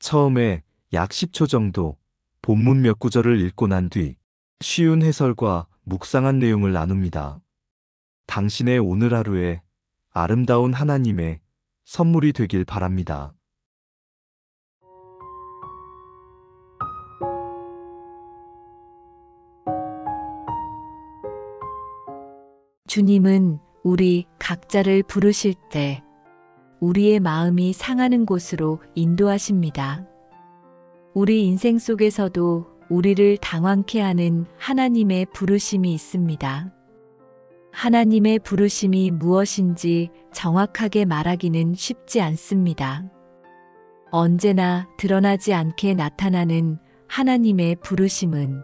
처음에 약 10초 정도 본문 몇 구절을 읽고 난 뒤 쉬운 해설과 묵상한 내용을 나눕니다. 당신의 오늘 하루에 아름다운 하나님의 선물이 되길 바랍니다. 주님은 우리 각자를 부르실 때 우리의 마음이 상하는 곳으로 인도하십니다. 우리 인생 속에서도 우리를 당황케 하는 하나님의 부르심이 있습니다. 하나님의 부르심이 무엇인지 정확하게 말하기는 쉽지 않습니다. 언제나 드러나지 않게 나타나는 하나님의 부르심은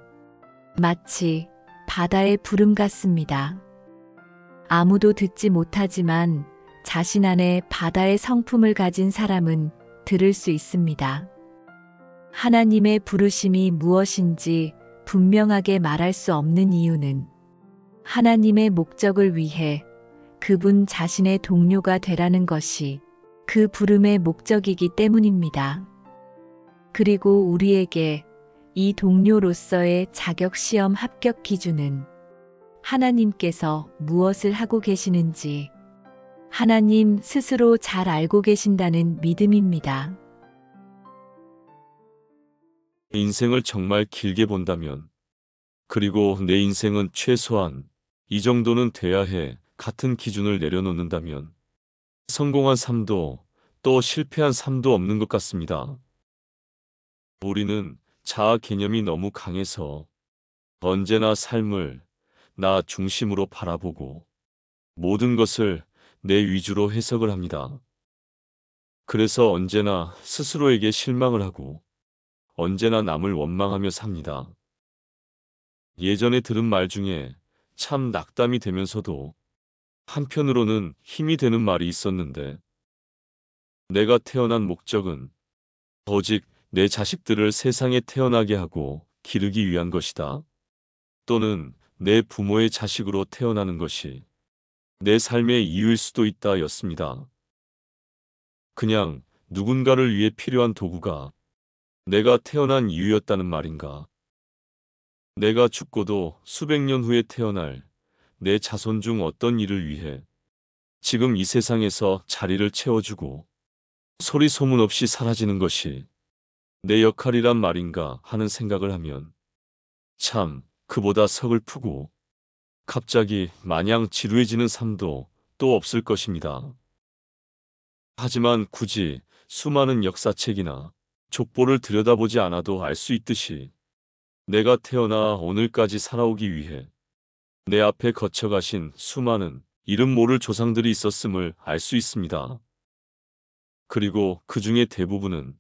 마치 바다의 부름 같습니다. 아무도 듣지 못하지만 자신 안에 바다의 성품을 가진 사람은 들을 수 있습니다. 하나님의 부르심이 무엇인지 분명하게 말할 수 없는 이유는 하나님의 목적을 위해 그분 자신의 동료가 되라는 것이 그 부름의 목적이기 때문입니다. 그리고 우리에게 이 동료로서의 자격시험 합격 기준은 하나님께서 무엇을 하고 계시는지 하나님 스스로 잘 알고 계신다는 믿음입니다. 인생을 정말 길게 본다면, 그리고 내 인생은 최소한 이 정도는 돼야 해 같은 기준을 내려놓는다면 성공한 삶도 또 실패한 삶도 없는 것 같습니다. 우리는 자아 개념이 너무 강해서 언제나 삶을 나 중심으로 바라보고 모든 것을 내 위주로 해석을 합니다. 그래서 언제나 스스로에게 실망을 하고 언제나 남을 원망하며 삽니다. 예전에 들은 말 중에 참 낙담이 되면서도 한편으로는 힘이 되는 말이 있었는데, 내가 태어난 목적은 오직 내 자식들을 세상에 태어나게 하고 기르기 위한 것이다. 또는 내 부모의 자식으로 태어나는 것이 내 삶의 이유일 수도 있다 였습니다. 그냥 누군가를 위해 필요한 도구가 내가 태어난 이유였다는 말인가? 내가 죽고도 수백 년 후에 태어날 내 자손 중 어떤 일을 위해 지금 이 세상에서 자리를 채워주고 소리 소문 없이 사라지는 것이 내 역할이란 말인가 하는 생각을 하면 참 그보다 서글프고 갑자기 마냥 지루해지는 삶도 또 없을 것입니다. 하지만 굳이 수많은 역사책이나 족보를 들여다보지 않아도 알 수 있듯이 내가 태어나 오늘까지 살아오기 위해 내 앞에 거쳐가신 수많은 이름 모를 조상들이 있었음을 알 수 있습니다. 그리고 그 중에 대부분은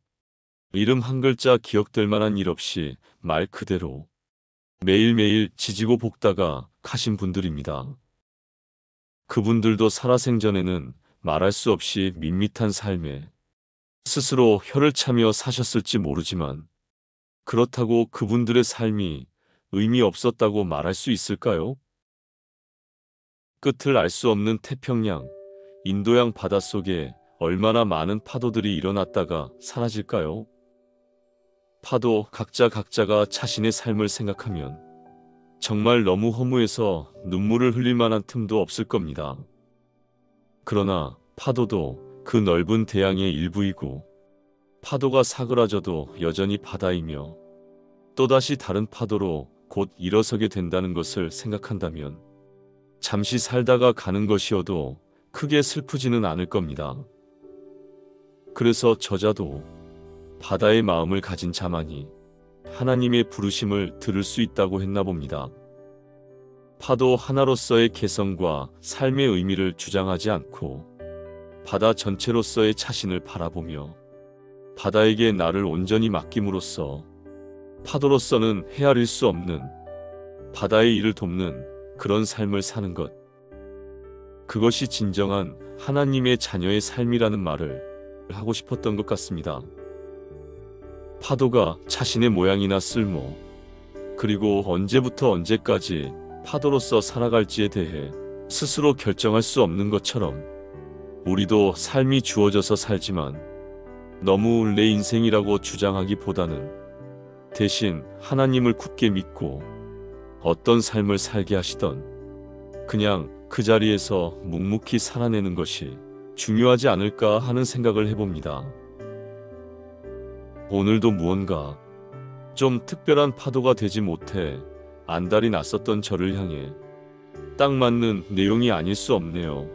이름 한 글자 기억될 만한 일 없이 말 그대로 매일매일 지지고 볶다가 가신 분들입니다. 그분들도 살아생전에는 말할 수 없이 밋밋한 삶에 스스로 혀를 차며 사셨을지 모르지만, 그렇다고 그분들의 삶이 의미 없었다고 말할 수 있을까요? 끝을 알 수 없는 태평양, 인도양 바닷속에 얼마나 많은 파도들이 일어났다가 사라질까요? 파도 각자가 자신의 삶을 생각하면 정말 너무 허무해서 눈물을 흘릴 만한 틈도 없을 겁니다. 그러나 파도도 그 넓은 대양의 일부이고, 파도가 사그라져도 여전히 바다이며 또다시 다른 파도로 곧 일어서게 된다는 것을 생각한다면 잠시 살다가 가는 것이어도 크게 슬프지는 않을 겁니다. 그래서 저자도 바다의 마음을 가진 자만이 하나님의 부르심을 들을 수 있다고 했나 봅니다. 파도 하나로서의 개성과 삶의 의미를 주장하지 않고 바다 전체로서의 자신을 바라보며 바다에게 나를 온전히 맡김으로써 파도로서는 헤아릴 수 없는 바다의 일을 돕는 그런 삶을 사는 것. 그것이 진정한 하나님의 자녀의 삶이라는 말을 하고 싶었던 것 같습니다. 파도가 자신의 모양이나 쓸모, 그리고 언제부터 언제까지 파도로서 살아갈지에 대해 스스로 결정할 수 없는 것처럼 우리도 삶이 주어져서 살지만 너무 내 인생이라고 주장하기보다는 대신 하나님을 굳게 믿고 어떤 삶을 살게 하시던 그냥 그 자리에서 묵묵히 살아내는 것이 중요하지 않을까 하는 생각을 해봅니다. 오늘도 무언가 좀 특별한 파도가 되지 못해 안달이 났었던 저를 향해 딱 맞는 내용이 아닐 수 없네요.